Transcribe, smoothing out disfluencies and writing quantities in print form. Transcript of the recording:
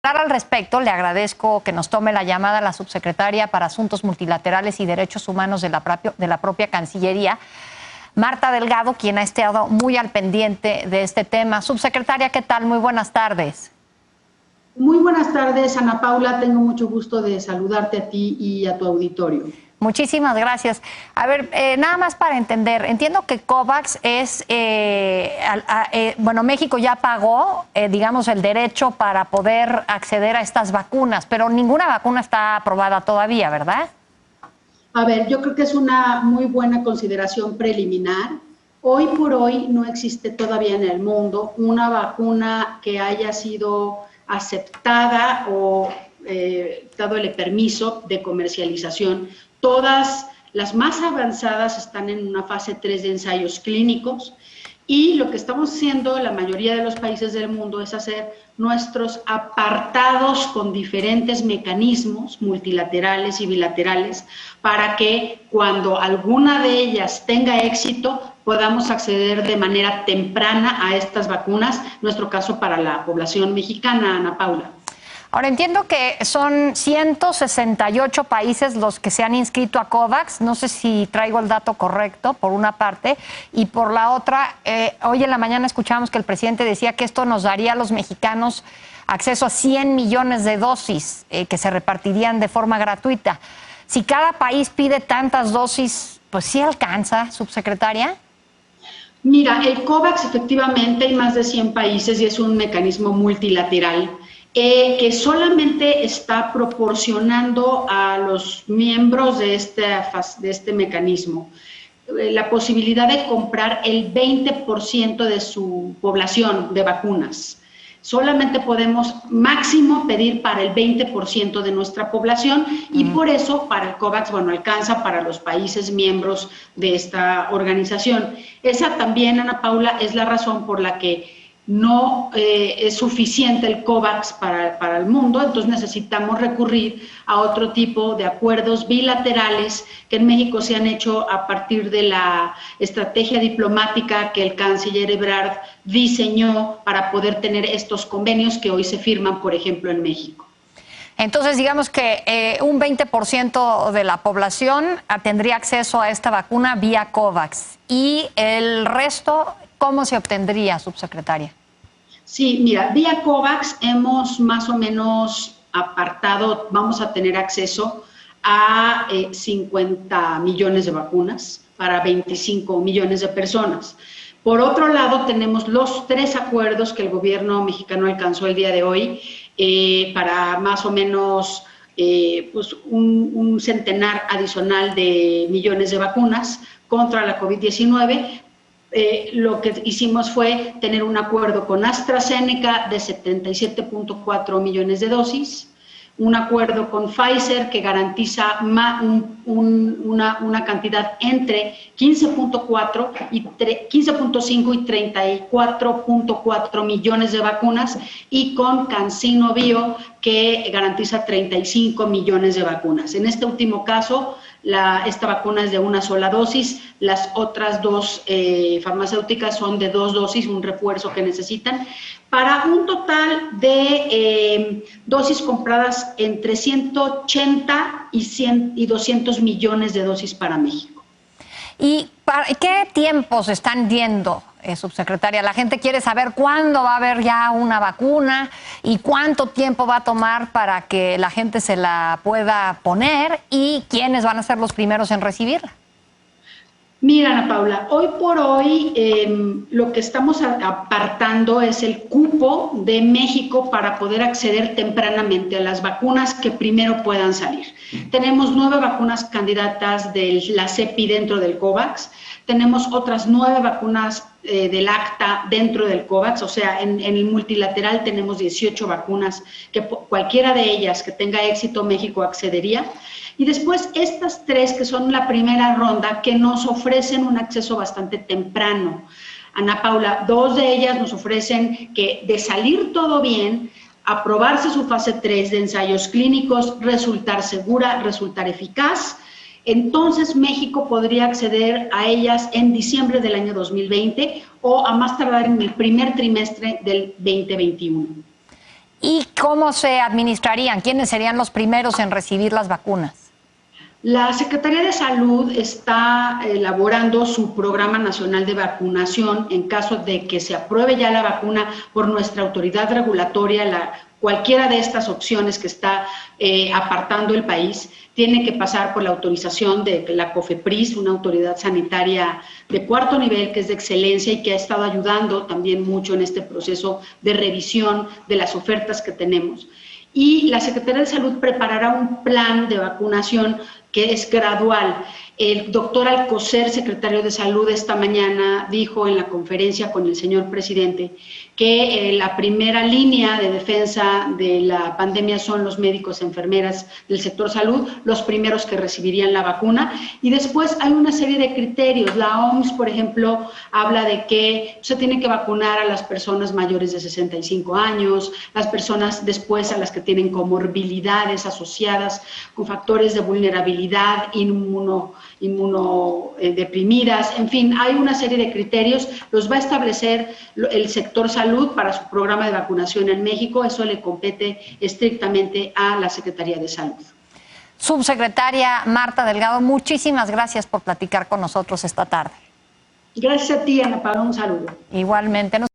Al respecto, le agradezco que nos tome la llamada la subsecretaria para Asuntos Multilaterales y Derechos Humanos de la propia Cancillería, Marta Delgado, quien ha estado muy al pendiente de este tema. Subsecretaria, ¿qué tal? Muy buenas tardes. Muy buenas tardes, Ana Paula. Tengo mucho gusto de saludarte a ti y a tu auditorio. Muchísimas gracias. A ver, nada más para entender, entiendo que COVAX es, bueno, México ya pagó, digamos, el derecho para poder acceder a estas vacunas, pero ninguna vacuna está aprobada todavía, ¿verdad? A ver, yo creo que es una muy buena consideración preliminar. Hoy por hoy no existe todavía en el mundo una vacuna que haya sido aceptada o dado el permiso de comercialización. Todas las más avanzadas están en una fase 3 de ensayos clínicos y lo que estamos haciendo la mayoría de los países del mundo es hacer nuestros apartados con diferentes mecanismos multilaterales y bilaterales para que cuando alguna de ellas tenga éxito podamos acceder de manera temprana a estas vacunas, en nuestro caso para la población mexicana, Ana Paula. Ahora, entiendo que son 168 países los que se han inscrito a COVAX. No sé si traigo el dato correcto, por una parte. Y por la otra, hoy en la mañana escuchamos que el presidente decía que esto nos daría a los mexicanos acceso a 100 millones de dosis que se repartirían de forma gratuita. Si cada país pide tantas dosis, pues ¿sí alcanza, subsecretaria? Mira, el COVAX efectivamente hay más de 100 países y es un mecanismo multilateral que solamente está proporcionando a los miembros de este mecanismo la posibilidad de comprar el 20% de su población de vacunas. Solamente podemos máximo pedir para el 20% de nuestra población y por eso para el COVAX, bueno, alcanza para los países miembros de esta organización. Esa también, Ana Paula, es la razón por la que no es suficiente el COVAX para el mundo, entonces necesitamos recurrir a otro tipo de acuerdos bilaterales que en México se han hecho a partir de la estrategia diplomática que el canciller Ebrard diseñó para poder tener estos convenios que hoy se firman, por ejemplo, en México. Entonces, digamos que un 20% de la población tendría acceso a esta vacuna vía COVAX. ¿Y el resto, cómo se obtendría, subsecretaria? Sí, mira, vía COVAX hemos más o menos apartado, vamos a tener acceso a 50 millones de vacunas para 25 millones de personas. Por otro lado, tenemos los 3 acuerdos que el gobierno mexicano alcanzó el día de hoy para más o menos pues un centenar adicional de millones de vacunas contra la COVID-19. Lo que hicimos fue tener un acuerdo con AstraZeneca de 77.4 millones de dosis, un acuerdo con Pfizer que garantiza una cantidad entre 15.5 y 34.4 millones de vacunas y con CanSino Bio que garantiza 35 millones de vacunas. En este último caso, esta vacuna es de una sola dosis, las otras 2 farmacéuticas son de 2 dosis, un refuerzo que necesitan, para un total de dosis compradas entre 180 y 200 millones de dosis para México. ¿Y qué tiempos están viendo, subsecretaria? La gente quiere saber cuándo va a haber ya una vacuna y cuánto tiempo va a tomar para que la gente se la pueda poner y quiénes van a ser los primeros en recibirla. Mira, Ana Paula, hoy por hoy lo que estamos apartando es el cupo de México para poder acceder tempranamente a las vacunas que primero puedan salir. Tenemos 9 vacunas candidatas de la CEPI dentro del COVAX, tenemos otras 9 vacunas del ACTA dentro del COVAX, o sea, en el multilateral tenemos 18 vacunas que cualquiera de ellas que tenga éxito México accedería. Y después estas 3 que son la primera ronda que nos ofrecen un acceso bastante temprano. Ana Paula, 2 de ellas nos ofrecen que de salir todo bien, aprobarse su fase 3 de ensayos clínicos, resultar segura, resultar eficaz, entonces México podría acceder a ellas en diciembre del año 2020 o a más tardar en el primer trimestre del 2021. ¿Y cómo se administrarían? ¿Quiénes serían los primeros en recibir las vacunas? La Secretaría de Salud está elaborando su programa nacional de vacunación en caso de que se apruebe ya la vacuna por nuestra autoridad regulatoria. Cualquiera de estas opciones que está apartando el país tiene que pasar por la autorización de la COFEPRIS, una autoridad sanitaria de cuarto nivel que es de excelencia y que ha estado ayudando también mucho en este proceso de revisión de las ofertas que tenemos. Y la Secretaría de Salud preparará un plan de vacunación que es gradual. El doctor Alcocer, secretario de Salud, esta mañana dijo en la conferencia con el señor presidente que la primera línea de defensa de la pandemia son los médicos, enfermeras del sector salud, los primeros que recibirían la vacuna, y después hay una serie de criterios. La OMS, por ejemplo, habla de que se tiene que vacunar a las personas mayores de 65 años, las personas después a las que tienen comorbilidades asociadas con factores de vulnerabilidad, inmunodeprimidas, en fin, hay una serie de criterios, los va a establecer el sector salud para su programa de vacunación en México. Eso le compete estrictamente a la Secretaría de Salud. Subsecretaria Marta Delgado, muchísimas gracias por platicar con nosotros esta tarde. Gracias a ti, Ana Paula, un saludo. Igualmente.